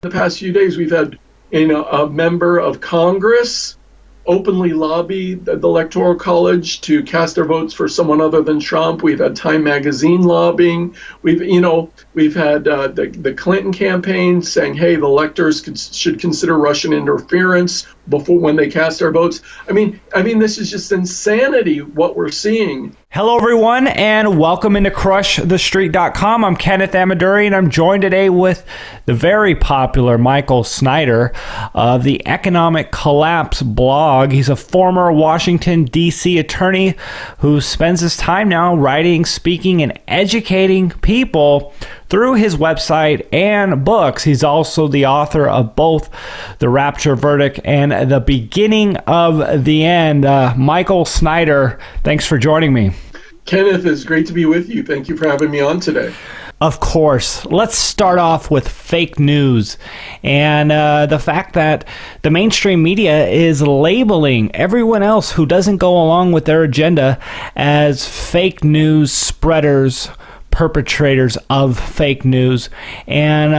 the past few days, we've had a member of Congress openly lobby the Electoral College to cast their votes for someone other than Trump. We've had Time Magazine lobbying. We've had the Clinton campaign saying, hey, the electors should consider Russian interference before when they cast their votes. I mean, this is just insanity what we're seeing. Hello, everyone, and welcome into CrushTheStreet.com. I'm Kenneth Amaduri, and I'm joined today with the very popular Michael Snyder of the Economic Collapse blog. He's a former Washington, D.C. attorney who spends his time now writing, speaking, and educating people through his website and books. He's also the author of both The Rapture Verdict and The Beginning of the End. Michael Snyder, thanks for joining me. Kenneth, it's great to be with you. Thank you for having me on today. Of course. Let's start off with fake news and the fact that the mainstream media is labeling everyone else who doesn't go along with their agenda as fake news spreaders, perpetrators of fake news. And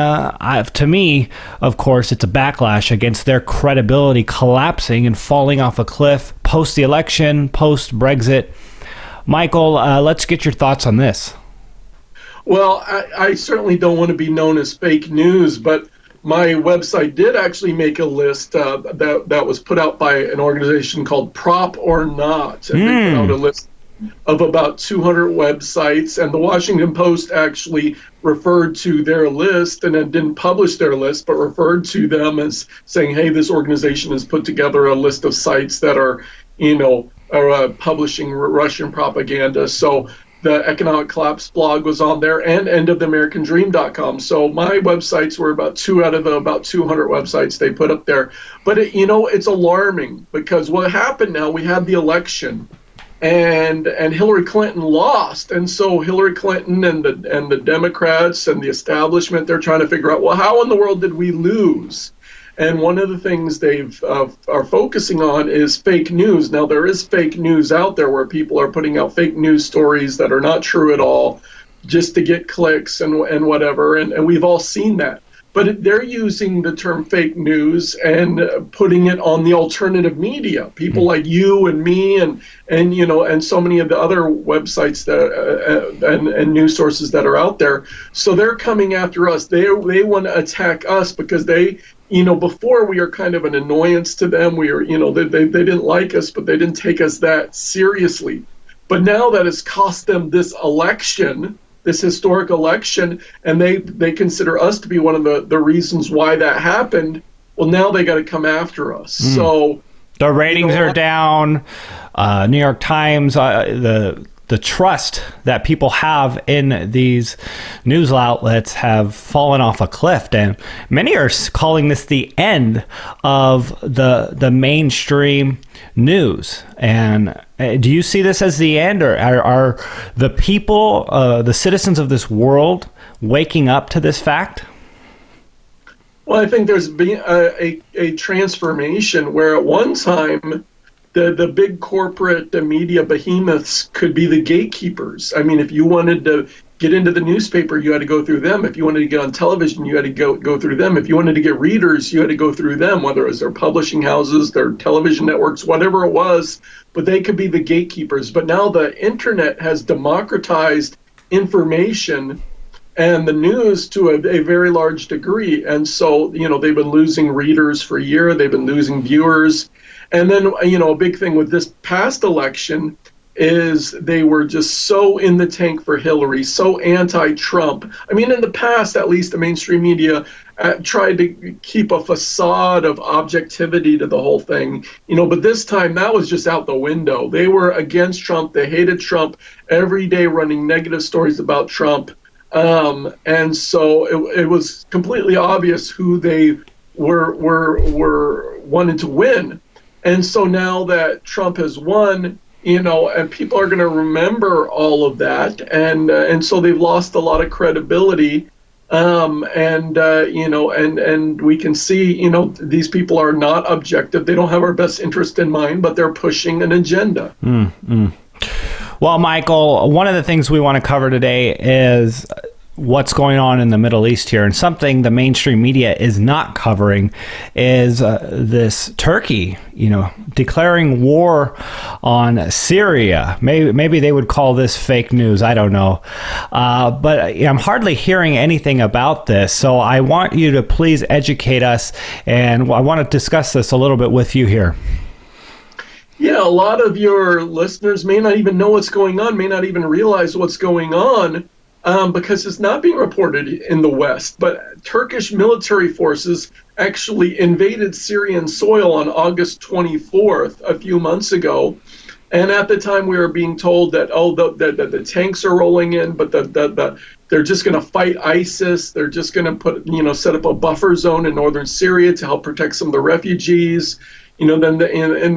to me, of course, it's a backlash against their credibility collapsing and falling off a cliff post the election, post Brexit. Michael, let's get your thoughts on this. Well, I certainly don't want to be known as fake news, but my website did actually make a list that was put out by an organization called Prop or Not. And they put out a list of about 200 websites, and the Washington Post actually referred to their list, and then didn't publish their list, but referred to them as saying, hey, this organization has put together a list of sites that are, publishing Russian propaganda. So the Economic Collapse blog was on there, and endoftheamericandream.com. So my websites were about two out of the about 200 websites they put up there. But it's alarming, because what happened now, we had the election, and Hillary Clinton lost, and so Hillary Clinton and the Democrats and the establishment, they're trying to figure out, well, how in the world did we lose? And one of the things they've are focusing on is fake news. Now, there is fake news out there where people are putting out fake news stories that are not true at all, just to get clicks and whatever, and we've all seen that. But they're using the term fake news and putting it on the alternative media. People like you and me and so many of the other websites that and news sources that are out there. So they're coming after us. They want to attack us because they, before we are kind of an annoyance to them. We are, they didn't like us, but they didn't take us that seriously. But now that it's cost them this election, this historic election, and they consider us to be one of the reasons why that happened, well, now they got to come after us. So the ratings are down. New York Times, the trust that people have in these news outlets have fallen off a cliff, and many are calling this the end of the mainstream news. And do you see this as the end, or are the people, the citizens of this world, waking up to this fact? Well, I think there's been a transformation where at one time the big corporate media behemoths could be the gatekeepers. I mean, if you wanted to get into the newspaper, you had to go through them. If you wanted to get on television, you had to go through them. If you wanted to get readers, you had to go through them, whether it was their publishing houses, their television networks, whatever it was. But they could be the gatekeepers. But now the internet has democratized information and the news to a very large degree. And so, they've been losing readers for a year. They've been losing viewers. And then, a big thing with this past election is they were just so in the tank for Hillary, so anti-Trump. I mean, in the past, at least the mainstream media tried to keep a facade of objectivity to the whole thing, but this time that was just out the window. They were against Trump. They hated Trump, every day running negative stories about Trump. And so it was completely obvious who they were wanted to win. And so now that Trump has won, and people are going to remember all of that, and so they've lost a lot of credibility, and we can see, these people are not objective. They don't have our best interest in mind, but they're pushing an agenda. Well, Michael, one of the things we want to cover today is what's going on in the Middle East here, and something the mainstream media is not covering is this Turkey, declaring war on Syria. Maybe they would call this fake news. I don't know. But I'm hardly hearing anything about this. So I want you to please educate us, and I want to discuss this a little bit with you here. Yeah, a lot of your listeners may not even know what's going on, may not even realize what's going on. Because it's not being reported in the West, but Turkish military forces actually invaded Syrian soil on August 24th, a few months ago. And at the time, we were being told that, the tanks are rolling in, but they're just going to fight ISIS. They're just going to set up a buffer zone in northern Syria to help protect some of the refugees. Then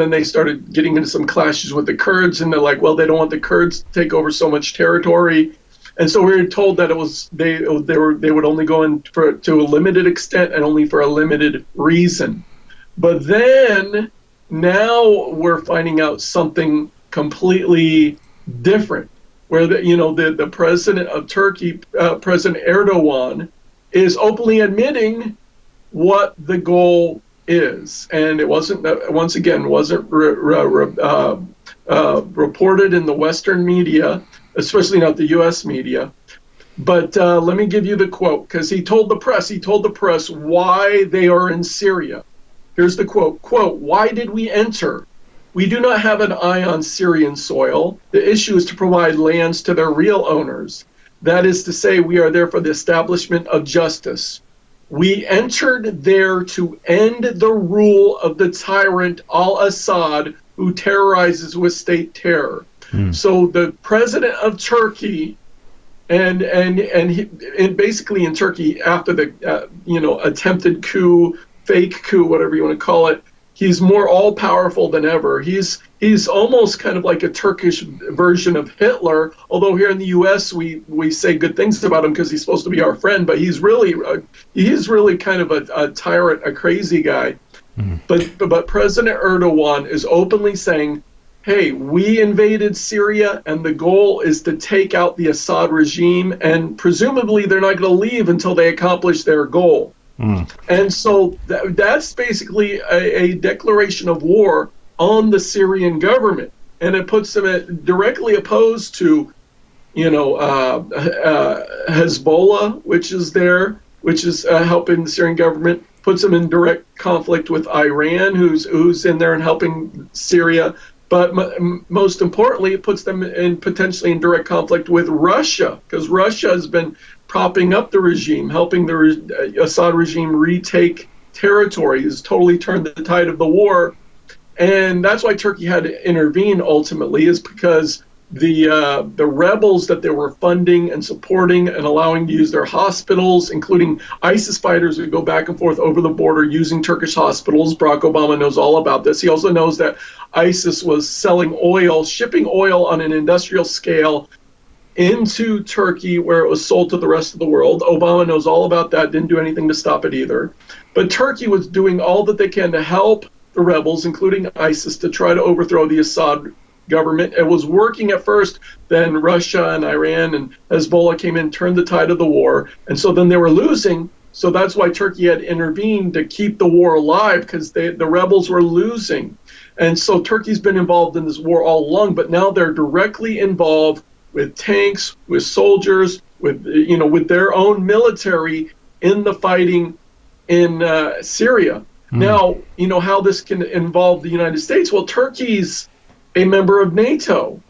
they started getting into some clashes with the Kurds, and they're like, well, they don't want the Kurds to take over so much territory. And so we were told that they would only go in to a limited extent and only for a limited reason. But then now we're finding out something completely different, where the president of Turkey, President Erdogan, is openly admitting what the goal is, and it wasn't reported in the Western media, especially not the U.S. media. But let me give you the quote, because he told the press why they are in Syria. Here's the quote, "Why did we enter? We do not have an eye on Syrian soil. The issue is to provide lands to their real owners. That is to say, we are there for the establishment of justice. We entered there to end the rule of the tyrant al-Assad, who terrorizes with state terror." So the president of Turkey, and basically in Turkey after the attempted coup, fake coup, whatever you want to call it, he's more all powerful than ever. He's almost kind of like a Turkish version of Hitler. Although here in the U.S. we say good things about him because he's supposed to be our friend, but he's really kind of a tyrant, a crazy guy. But President Erdogan is openly saying, hey, we invaded Syria, and the goal is to take out the Assad regime, and presumably they're not going to leave until they accomplish their goal. And so that's basically a declaration of war on the Syrian government, and it puts them directly opposed to, Hezbollah, which is helping the Syrian government, puts them in direct conflict with Iran, who's in there and helping Syria. But most importantly, it puts them potentially in direct conflict with Russia, because Russia has been propping up the regime, helping the Assad regime retake territory, has totally turned the tide of the war. And that's why Turkey had to intervene ultimately, is because the rebels that they were funding and supporting and allowing to use their hospitals, including ISIS fighters who go back and forth over the border using Turkish hospitals. Barack Obama knows all about this. He also knows that ISIS was selling oil, shipping oil on an industrial scale into Turkey, where it was sold to the rest of the world. Obama knows all about that, didn't do anything to stop it either. But Turkey was doing all that they can to help the rebels, including ISIS, to try to overthrow the Assad government. It was working at first, then Russia and Iran and Hezbollah came in, turned the tide of the war, and so then they were losing. So that's why Turkey had intervened to keep the war alive, because the rebels were losing. And so Turkey's been involved in this war all along, but now they're directly involved with tanks, with soldiers, with their own military in the fighting in Syria. Now, how this can involve the United States. Well, Turkey's a member of NATO.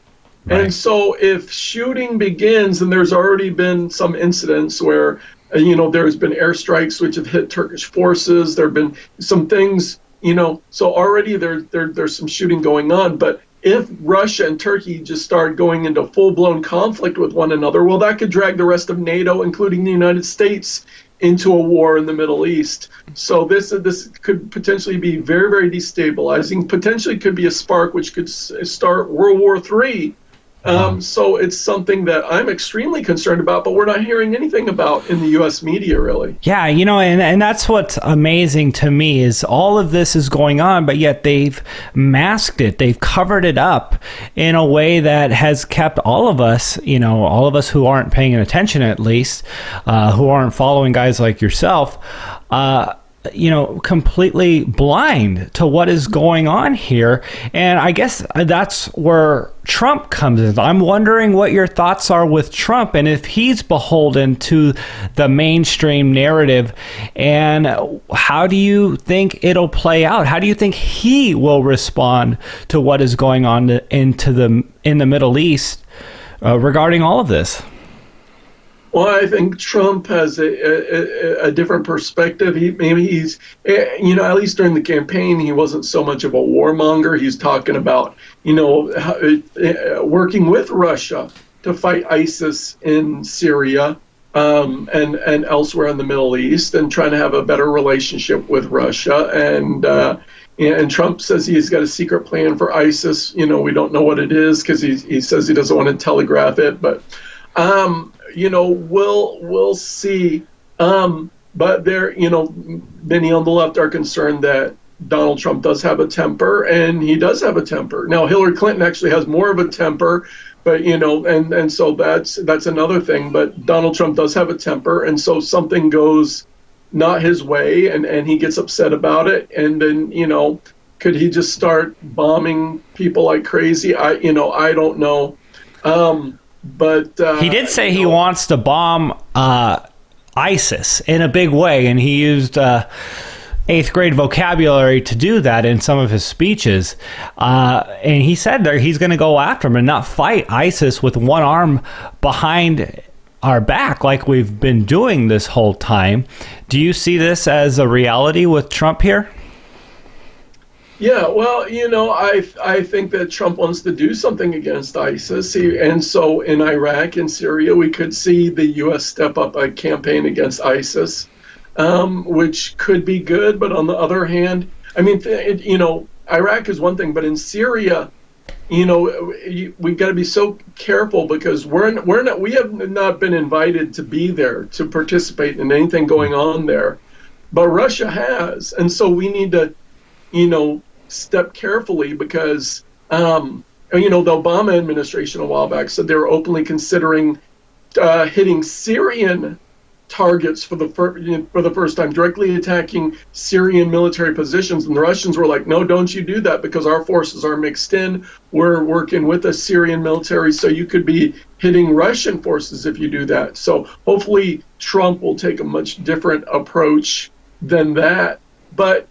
Right. And so if shooting begins, and there's already been some incidents where, there's been airstrikes which have hit Turkish forces. There have been some things, so already there's some shooting going on. But if Russia and Turkey just start going into full-blown conflict with one another, well, that could drag the rest of NATO, including the United States, into a war in the Middle East. So this could potentially be very, very destabilizing. Potentially could be a spark which could start World War III Wow. So it's something that I'm extremely concerned about, but we're not hearing anything about in the U.S. media, really. Yeah, and that's what's amazing to me is all of this is going on, but yet they've masked it. They've covered it up in a way that has kept all of us, all of us who aren't paying attention at least, who aren't following guys like yourself, completely blind to what is going on here. And I guess that's where Trump comes in. I'm wondering what your thoughts are with Trump and if he's beholden to the mainstream narrative, and how do you think it'll play out? How do you think he will respond to what is going on in the Middle East regarding all of this? Well, I think Trump has a different perspective. He's, at least during the campaign, he wasn't so much of a warmonger. He's talking about, working with Russia to fight ISIS in Syria, and elsewhere in the Middle East, and trying to have a better relationship with Russia. And Trump says he's got a secret plan for ISIS. We don't know what it is because he says he doesn't want to telegraph it, but. We'll see. But many on the left are concerned that Donald Trump does have a temper, and he does have a temper. Now, Hillary Clinton actually has more of a temper, but and so that's another thing. But Donald Trump does have a temper, and so something goes not his way, and he gets upset about it, and then could he just start bombing people like crazy? I don't know. But he did say he wants to bomb ISIS in a big way, and he used eighth grade vocabulary to do that in some of his speeches. And he said that he's going to go after him and not fight ISIS with one arm behind our back like we've been doing this whole time. Do you see this as a reality with Trump here? Yeah, well, I think that Trump wants to do something against ISIS. And so in Iraq and Syria, we could see the U.S. step up a campaign against ISIS, which could be good. But on the other hand, Iraq is one thing, but in Syria, we've got to be so careful because we have not been invited to be there to participate in anything going on there, but Russia has. And so we need to, step carefully because, the Obama administration a while back said they were openly considering hitting Syrian targets for the first time, directly attacking Syrian military positions. And the Russians were like, no, don't you do that because our forces are mixed in. We're working with the Syrian military, so you could be hitting Russian forces if you do that. So hopefully Trump will take a much different approach than that. But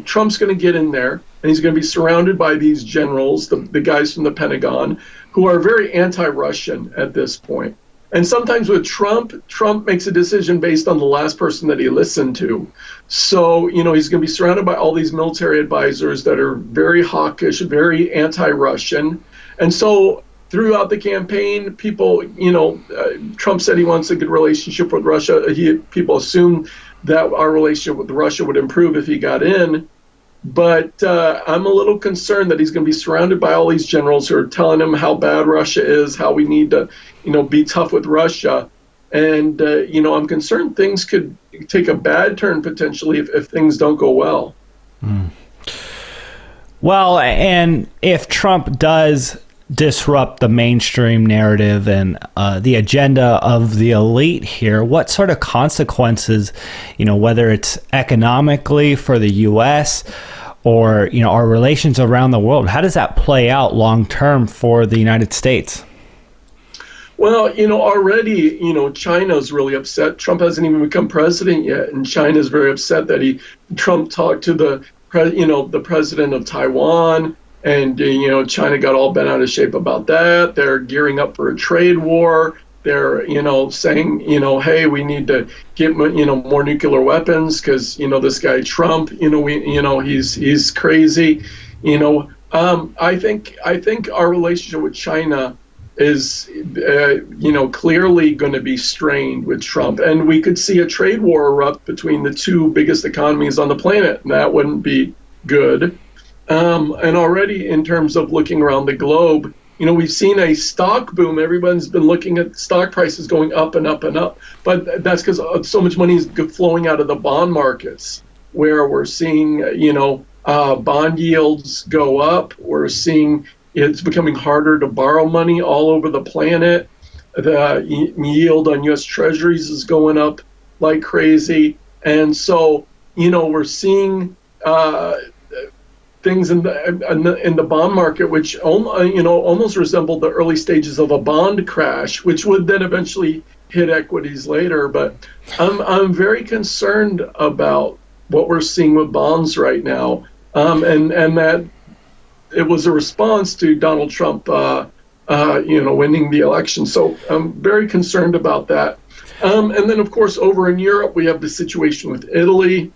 Trump's going to get in there, and he's going to be surrounded by these generals, the guys from the Pentagon, who are very anti-Russian at this point. And sometimes with Trump makes a decision based on the last person that he listened to. So, he's going to be surrounded by all these military advisors that are very hawkish, very anti-Russian. And so throughout the campaign, people, Trump said he wants a good relationship with Russia. People assume that our relationship with Russia would improve if he got in. But I'm a little concerned that he's going to be surrounded by all these generals who are telling him how bad Russia is, how we need to, be tough with Russia. And, I'm concerned things could take a bad turn potentially if things don't go well. Well, and if Trump does disrupt the mainstream narrative and the agenda of the elite here, what sort of consequences, whether it's economically for the U.S. or, our relations around the world, how does that play out long term for the United States? Well, already, China's really upset. Trump hasn't even become president yet, and China's very upset that Trump talked to the president of Taiwan. And, China got all bent out of shape about that. They're gearing up for a trade war. They're, saying, hey, we need to get, more nuclear weapons because, this guy Trump, he's crazy. I think our relationship with China is, clearly going to be strained with Trump. And we could see a trade war erupt between the two biggest economies on the planet. And that wouldn't be good. And already in terms of looking around the globe, We've seen a stock boom. Everyone's been looking at stock prices going up and up and up, but that's because so much money is flowing out of the bond markets, where we're seeing, bond yields go up. We're seeing it's becoming harder to borrow money all over the planet. The yield on U.S. Treasuries is going up like crazy, and so we're seeing things in the bond market which almost resemble the early stages of a bond crash, which would then eventually hit equities later. But I'm very concerned about what we're seeing with bonds right now, and that it was a response to Donald Trump winning the election. So I'm very concerned about that. And then, of course, over in Europe, we have the situation with Italy.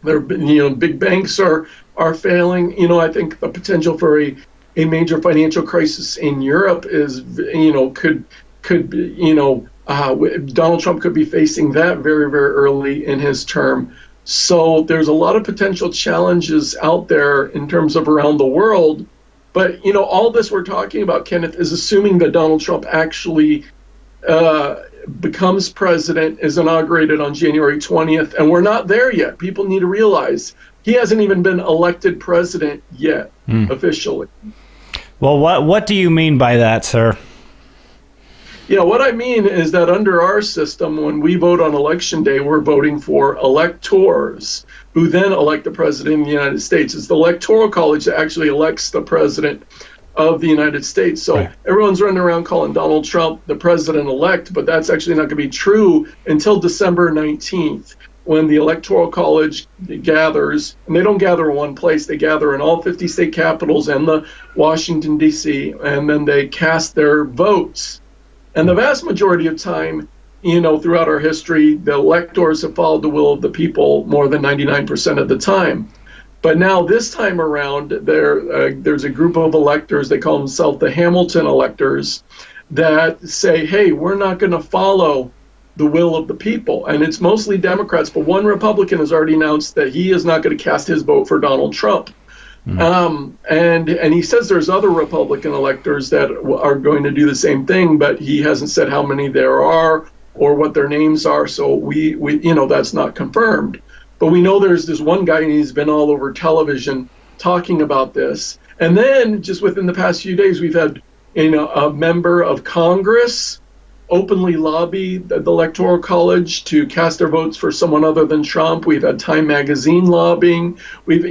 There, big banks are failing. I think the potential for a major financial crisis in Europe is, could be, Donald Trump could be facing that very, very early in his term. So there's a lot of potential challenges out there in terms of around the world. But, all this we're talking about, Kenneth, is assuming that Donald Trump actually becomes president, is inaugurated on January 20th, and we're not there yet. People need to realize he hasn't even been elected president yet, officially. Well, what do you mean by that, sir? Yeah, what I mean is that under our system, when we vote on election day, we're voting for electors, who then elect the president of the United States. It's the Electoral College that actually elects the president of the United States. So right. Everyone's running around calling Donald Trump the president-elect, but that's actually not going to be true until December 19th, when the Electoral College gathers. And they don't gather in one place. They gather in all 50 state capitals and the Washington, D.C., and then they cast their votes. And the vast majority of time, throughout our history, the electors have followed the will of the people more than 99% of the time. But now this time around, there's a group of electors, they call themselves the Hamilton electors, that say, hey, we're not going to follow the will of the people. And it's mostly Democrats, but one Republican has already announced that he is not going to cast his vote for Donald Trump. And he says there's other Republican electors that are going to do the same thing, but he hasn't said how many there are or what their names are. So we that's not confirmed. But we know there's this one guy, and he's been all over television talking about this. And then just within the past few days, we've had a member of Congress openly lobby the Electoral College to cast their votes for someone other than Trump. We've had Time Magazine lobbying. We've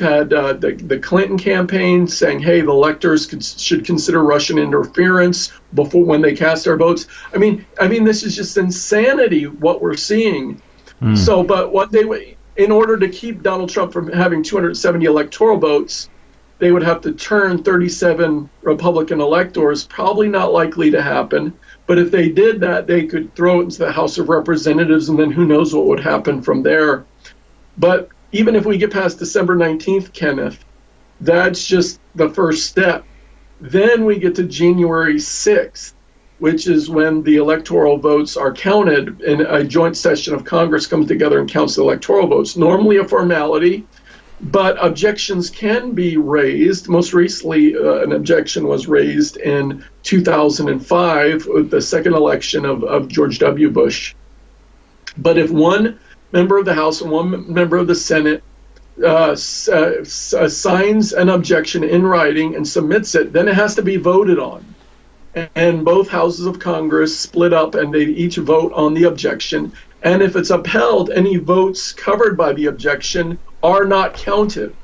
had the Clinton campaign saying, hey, the electors should consider Russian interference before when they cast their votes. I mean, this is just insanity what we're seeing. So, but what in order to keep Donald Trump from having 270 electoral votes, they would have to turn 37 Republican electors. Probably not likely to happen. But if they did that, they could throw it into the House of Representatives, and then who knows what would happen from there. But even if we get past December 19th, Kenneth, that's just the first step. Then we get to January 6th, which is when the electoral votes are counted, and a joint session of Congress comes together and counts the electoral votes. Normally a formality, but objections can be raised. Most recently, an objection was raised in 2005 with the second election of George W. Bush. But if one member of the House and one member of the Senate signs an objection in writing and submits it, then it has to be voted on. And both houses of Congress split up and they each vote on the objection. And if it's upheld, any votes covered by the objection are not counted.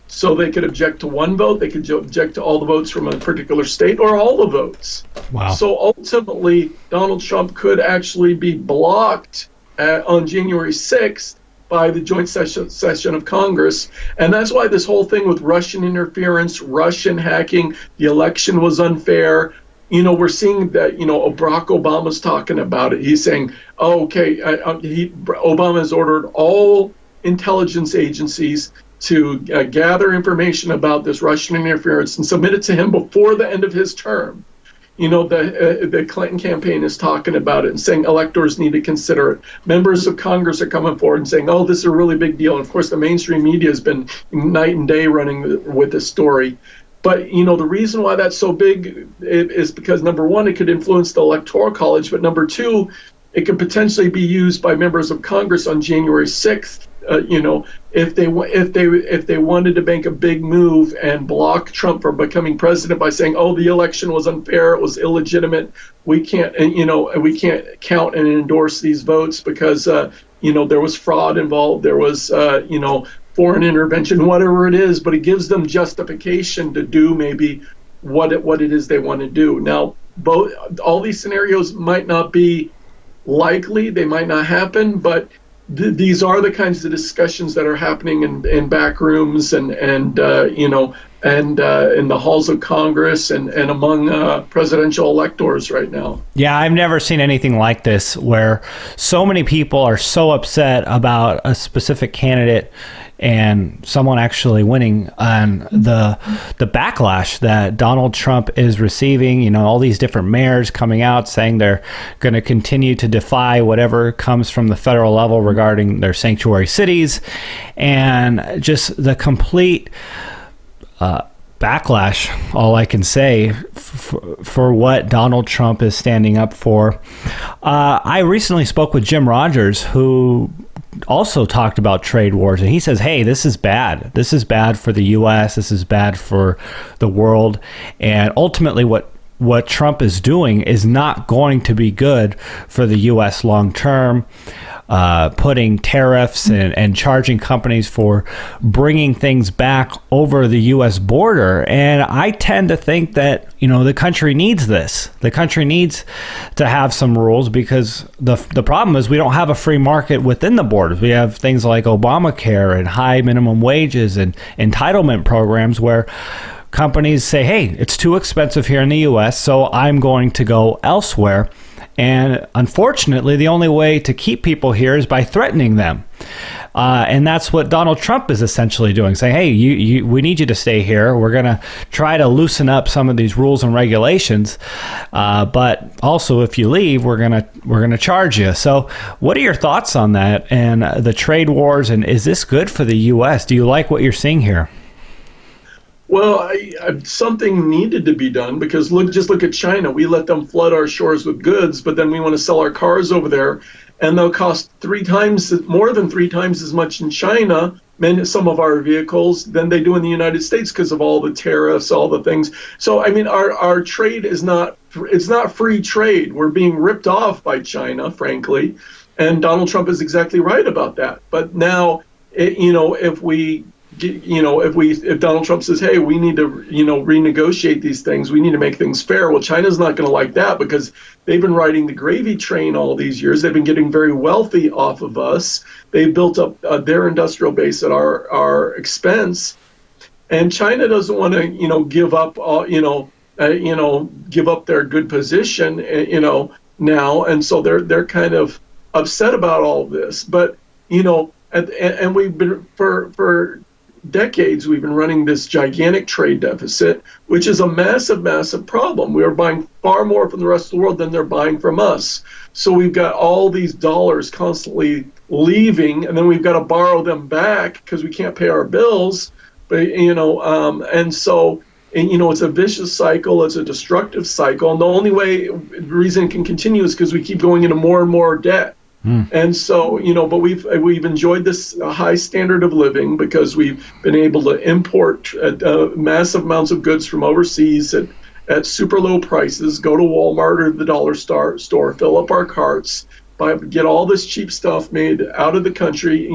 So they could object to one vote, they could object to all the votes from a particular state, or all the votes. Wow. So ultimately, Donald Trump could actually be blocked on January 6th by the joint session of Congress. And that's why this whole thing with Russian interference, Russian hacking, the election was unfair. We're seeing that, Barack Obama's talking about it. He's saying, Obama has ordered all intelligence agencies to gather information about this Russian interference and submit it to him before the end of his term. The Clinton campaign is talking about it and saying electors need to consider it. Members of Congress are coming forward and saying, oh, this is a really big deal. And of course, the mainstream media has been night and day running with this story. But the reason why that's so big is because, number one, it could influence the electoral college, but number two, it could potentially be used by members of Congress on January 6th. If they wanted to make a big move and block Trump from becoming president by saying, "Oh, the election was unfair, it was illegitimate. We can't count and endorse these votes because there was fraud involved. There was foreign intervention, whatever it is." But it gives them justification to do maybe what it is they want to do. Now, all these scenarios might not be likely, they might not happen, but these are the kinds of discussions that are happening in back rooms and in the halls of Congress and among presidential electors right now. Yeah, I've never seen anything like this where so many people are so upset about a specific candidate and someone actually winning, and the backlash that Donald Trump is receiving. All these different mayors coming out saying they're going to continue to defy whatever comes from the federal level regarding their sanctuary cities, and just the complete backlash, all I can say, for what Donald Trump is standing up for. I recently spoke with Jim Rogers, who also talked about trade wars, and he says, hey, this is bad. This is bad for the U.S. This is bad for the world. And ultimately what Trump is doing is not going to be good for the U.S. long term. Putting tariffs and charging companies for bringing things back over the U.S. border. And I tend to think that, the country needs this. The country needs to have some rules because the problem is we don't have a free market within the borders. We have things like Obamacare and high minimum wages and entitlement programs where companies say, hey, it's too expensive here in the U.S., so I'm going to go elsewhere. And unfortunately, the only way to keep people here is by threatening them. And that's what Donald Trump is essentially doing, saying, hey, we need you to stay here. We're going to try to loosen up some of these rules and regulations. But also, if you leave, we're going to charge you. So what are your thoughts on that and the trade wars? And is this good for the U.S.? Do you like what you're seeing here? Well, something needed to be done because just look at China. We let them flood our shores with goods, but then we want to sell our cars over there, and they'll cost more than three times as much in China, some of our vehicles, than they do in the United States because of all the tariffs, all the things. So, I mean, our trade it's not free trade. We're being ripped off by China, frankly, and Donald Trump is exactly right about that. But now, if Donald Trump says, hey, we need to, renegotiate these things, we need to make things fair. Well, China's not going to like that because they've been riding the gravy train all these years. They've been getting very wealthy off of us. They built up their industrial base at our expense. And China doesn't want to, give up, give up their good position, now. And so they're kind of upset about all this. But, and we've been for decades, we've been running this gigantic trade deficit, which is a massive, massive problem. We are buying far more from the rest of the world than they're buying from us. So we've got all these dollars constantly leaving, and then we've got to borrow them back because we can't pay our bills. But and so it's a vicious cycle. It's a destructive cycle, and the only reason it can continue is because we keep going into more and more debt. And so, but we've enjoyed this high standard of living because we've been able to import massive amounts of goods from overseas at super low prices, go to Walmart or the dollar store, fill up our carts, get all this cheap stuff made out of the country,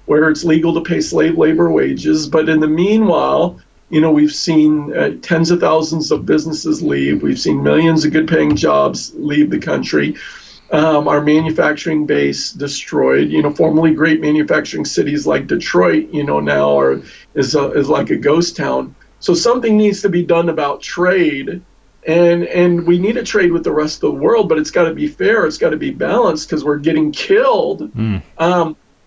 where it's legal to pay slave labor wages. But in the meanwhile, we've seen tens of thousands of businesses leave. We've seen millions of good paying jobs leave the country. Our manufacturing base destroyed. Formerly great manufacturing cities like Detroit, now is like a ghost town. So something needs to be done about trade, and we need to trade with the rest of the world, but it's got to be fair. It's got to be balanced because we're getting killed.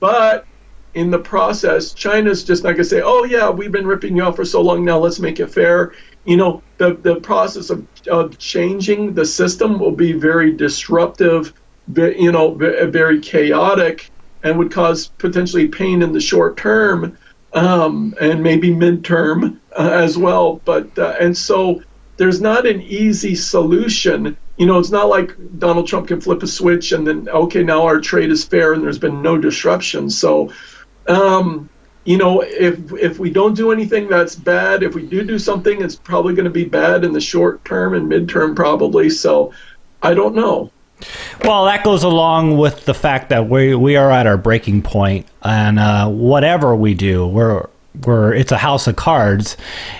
But in the process, China's just not going to say, "Oh yeah, we've been ripping you off for so long. Now let's make it fair." The process of changing the system will be very disruptive, very chaotic, and would cause potentially pain in the short term. and maybe midterm as well. But and so there's not an easy solution. It's not like Donald Trump can flip a switch and then, okay, now our trade is fair and there's been no disruption. So, if we don't do anything, that's bad. If we do something, it's probably going to be bad in the short term and midterm, probably. So, I don't know. Well, that goes along with the fact that we are at our breaking point, and whatever we do, it's a house of cards,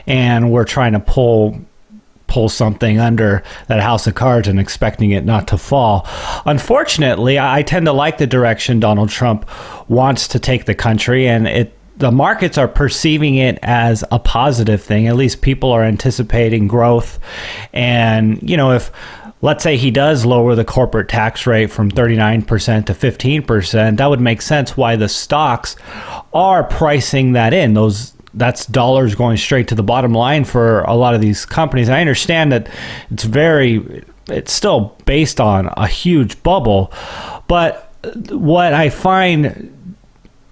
and we're trying to pull something under that house of cards and expecting it not to fall. Unfortunately, I tend to like the direction Donald Trump wants to take the country, and the markets are perceiving it as a positive thing. At least people are anticipating growth. And, if, let's say, he does lower the corporate tax rate from 39% to 15%, that would make sense why the stocks are pricing that in. That's dollars going straight to the bottom line for a lot of these companies. I understand that it's still based on a huge bubble, but what I find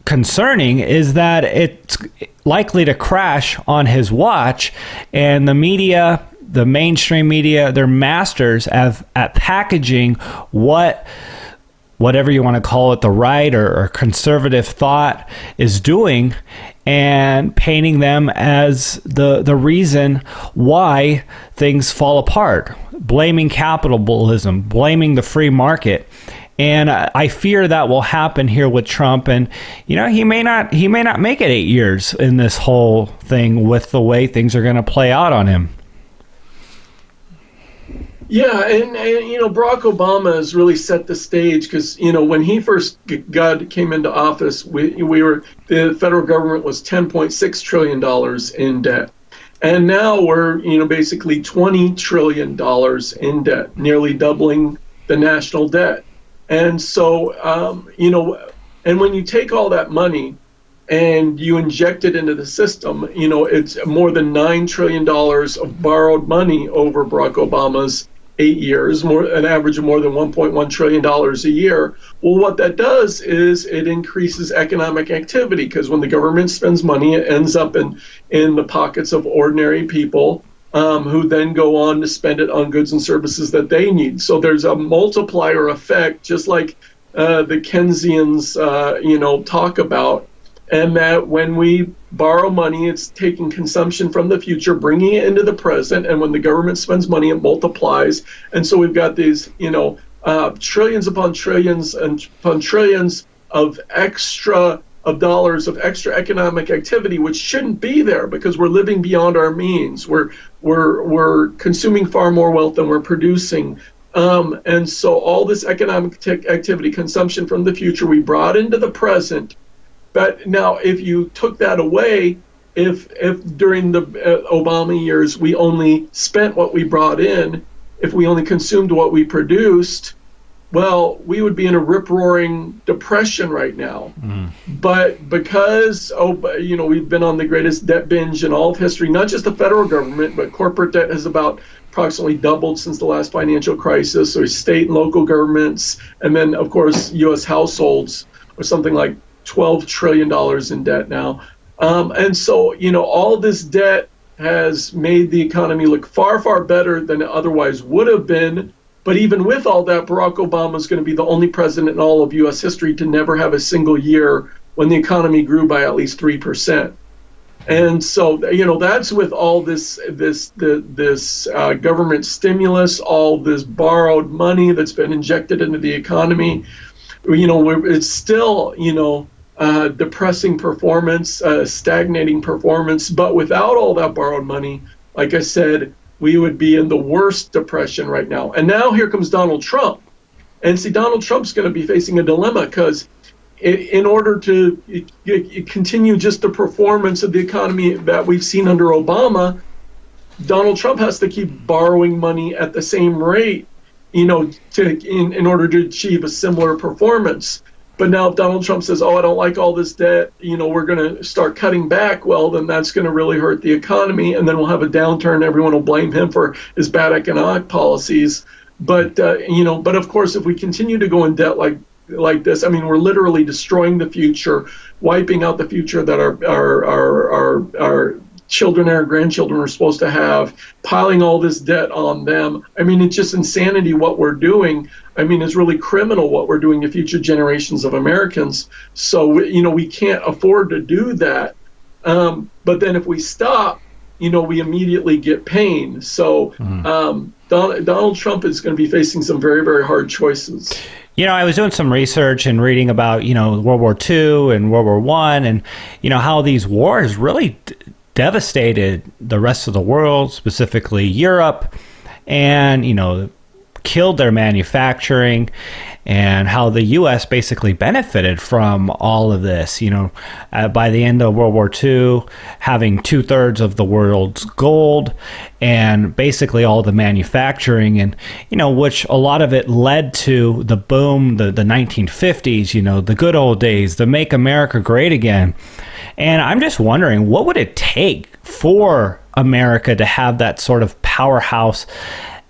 concerning is that it's likely to crash on his watch, and the media, the mainstream media, they're masters at packaging whatever you want to call it, the right or conservative thought is doing, and painting them as the reason why things fall apart, blaming capitalism, blaming the free market. And I fear that will happen here with Trump. And, he may not make it 8 years in this whole thing with the way things are going to play out on him. Yeah, and Barack Obama has really set the stage because when he first came into office, the federal government was $10.6 trillion in debt, and now we're basically $20 trillion in debt, nearly doubling the national debt. And so and when you take all that money and you inject it into the system, it's more than $9 trillion of borrowed money over Barack Obama's 8 years, an average of more than $1.1 trillion a year. Well, what that does is it increases economic activity, because when the government spends money, it ends up in the pockets of ordinary people who then go on to spend it on goods and services that they need. So there's a multiplier effect, just like the Keynesians talk about. And that when we borrow money, it's taking consumption from the future, bringing it into the present. And when the government spends money, it multiplies. And so we've got these, trillions upon trillions and upon trillions of dollars of extra economic activity, which shouldn't be there because we're living beyond our means. We're consuming far more wealth than we're producing. And so all this economic activity, consumption from the future, we brought into the present. But now, if you took that away, if during the Obama years we only spent what we brought in, if we only consumed what we produced, well, we would be in a rip-roaring depression right now. But because we've been on the greatest debt binge in all of history, not just the federal government, but corporate debt has about approximately doubled since the last financial crisis, or state and local governments, and then of course U.S. households are something like $12 trillion in debt now. And so, all this debt has made the economy look far, far better than it otherwise would have been. But even with all that, Barack Obama is going to be the only president in all of U.S. history to never have a single year when the economy grew by at least 3%. And so, that's with all this government stimulus, all this borrowed money that's been injected into the economy. It's still, depressing performance, stagnating performance. But without all that borrowed money, like I said, we would be in the worst depression right now. And now here comes Donald Trump. And see, Donald Trump's going to be facing a dilemma, because in order to continue just the performance of the economy that we've seen under Obama, Donald Trump has to keep borrowing money at the same rate, in order to achieve a similar performance. But now if Donald Trump says, I don't like all this debt, we're going to start cutting back, well, then that's going to really hurt the economy, and then we'll have a downturn. Everyone will blame him for his bad economic policies. But of course, if we continue to go in debt like like this. I mean, we're literally destroying the future, wiping out the future that our children and our grandchildren are supposed to have, piling all this debt on them. I mean, it's just insanity what we're doing. I mean, it's really criminal what we're doing to future generations of Americans. So, we can't afford to do that. But then if we stop, we immediately get pain. So Donald Trump is going to be facing some very, very hard choices. I was doing some research and reading about, World War II and World War I and, how these wars really devastated the rest of the world, specifically Europe, and, killed their manufacturing, and how the U.S. basically benefited from all of this. By the end of World War II, having 2/3 of the world's gold and basically all the manufacturing, and which a lot of it led to the boom, the 1950s, the good old days, the Make America Great Again. And I'm just wondering, what would it take for America to have that sort of powerhouse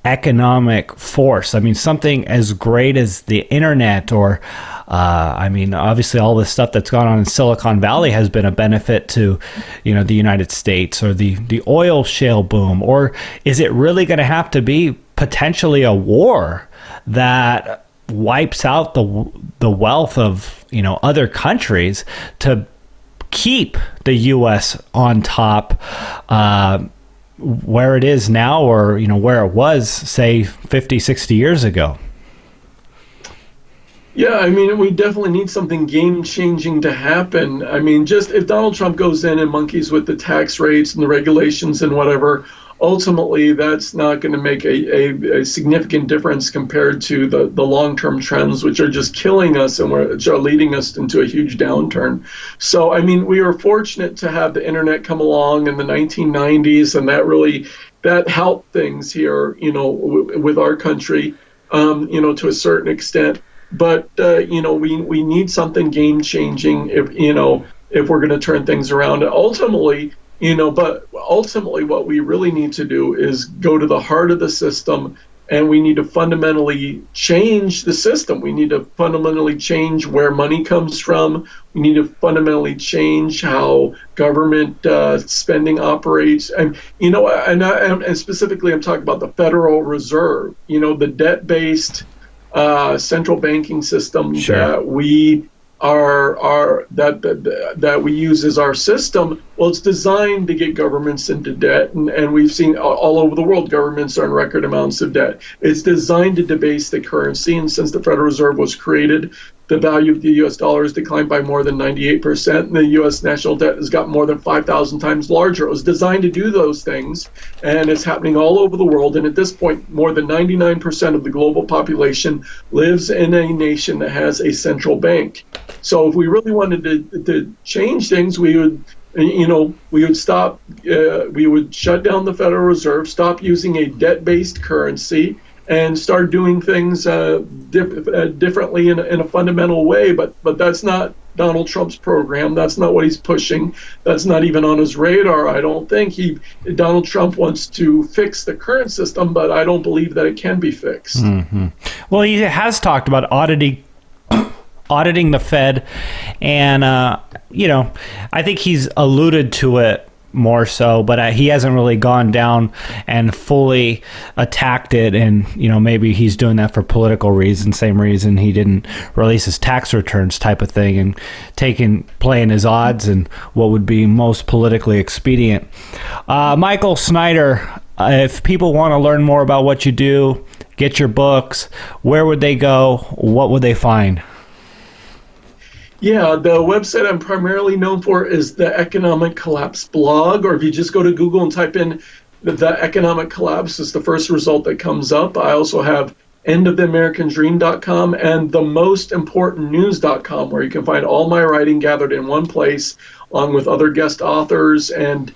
economic force? I mean, something as great as the internet, or obviously all this stuff that's gone on in Silicon Valley has been a benefit to, the United States, or the oil shale boom. Or is it really going to have to be potentially a war that wipes out the wealth of, other countries to keep the U.S. on top, where it is now, or where it was, say, 50, 60 years ago? Yeah, I mean, we definitely need something game-changing to happen. I mean, just if Donald Trump goes in and monkeys with the tax rates and the regulations and whatever, ultimately that's not going to make a significant difference compared to the long-term trends, which are just killing us and which are leading us into a huge downturn. So, I mean, we are fortunate to have the internet come along in the 1990s, and that helped things here, with our country, to a certain extent. But we need something game-changing if we're going to turn things around. But ultimately what we really need to do is go to the heart of the system, and we need to fundamentally change the system. We need to fundamentally change where money comes from. We need to fundamentally change how government spending operates. And and specifically I'm talking about the Federal Reserve, the debt-based central banking system. Sure. That we that we use as our system. Well, it's designed to get governments into debt, and we've seen all over the world governments are in record amounts of debt. It's designed to debase the currency, and since the Federal Reserve was created, the value of the U.S. dollar has declined by more than 98%, and the U.S. national debt has got more than 5,000 times larger. It was designed to do those things, and it's happening all over the world. And at this point, more than 99% of the global population lives in a nation that has a central bank. So if we really wanted to change things, we would stop, we would shut down the Federal Reserve, stop using a debt-based currency, and start doing things differently in a fundamental way. But that's not Donald Trump's program. That's not what he's pushing. That's not even on his radar. I don't think Donald Trump wants to fix the current system, but I don't believe that it can be fixed. Mm-hmm. Well, he has talked about auditing the Fed, and I think he's alluded to it more so, but he hasn't really gone down and fully attacked it. And maybe he's doing that for political reasons, same reason he didn't release his tax returns type of thing, and playing his odds and what would be most politically expedient. Michael Snyder, if people want to learn more about what you do, get your books, where would they go? What would they find? Yeah, the website I'm primarily known for is the Economic Collapse blog, or if you just go to Google and type in the Economic Collapse, is the first result that comes up. I also have endoftheamericandream.com and themostimportantnews.com, where you can find all my writing gathered in one place, along with other guest authors and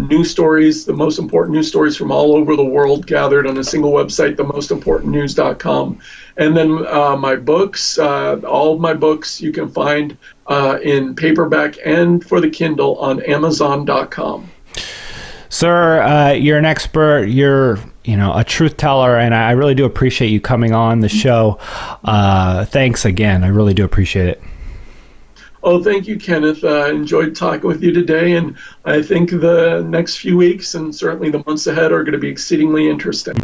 news stories, the most important news stories from all over the world gathered on a single website, themostimportantnews.com. And then my books, all of my books you can find in paperback and for the Kindle on Amazon.com. Sir, you're an expert. You're, a truth teller, and I really do appreciate you coming on the show. Thanks again. I really do appreciate it. Oh, thank you, Kenneth. I enjoyed talking with you today, and I think the next few weeks and certainly the months ahead are going to be exceedingly interesting.